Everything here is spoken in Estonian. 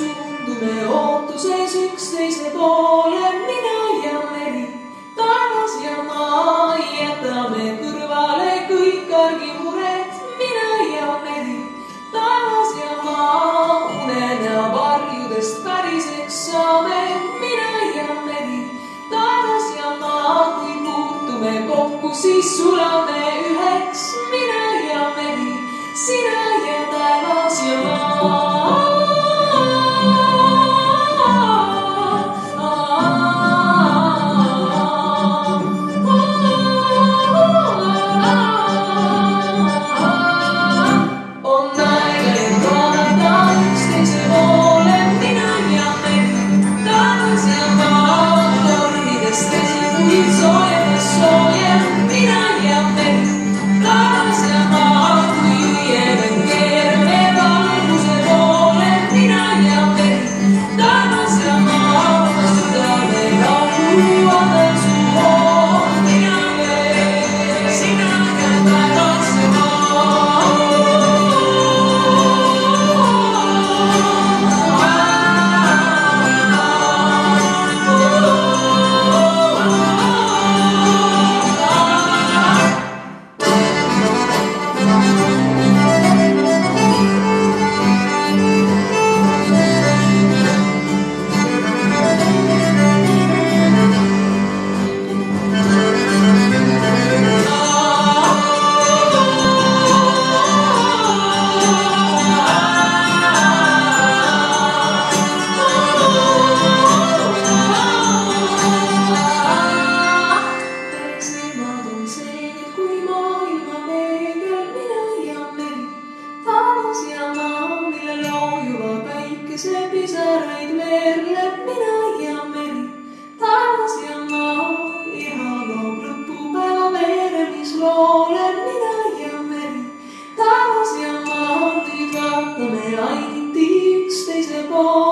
suundume ootuses üksteise poole, mina ja meri, taevas ja maa, jätame kõrvale kõik argimured, mina ja meri, taevas ja maa, unena varjudest päriseks saame, mina ja meri, taevas ja maa, kui puutume kokku, siis sulame üheks, mina ja meri, sina ja taevas ja maa. See pisaraid veerleb, mina ja meri, taevas ja maa, iha loob lõpupäeva veeremisloole, mina ja meri, taevas ja maa, nüüd vaatame ainult üksteise poole.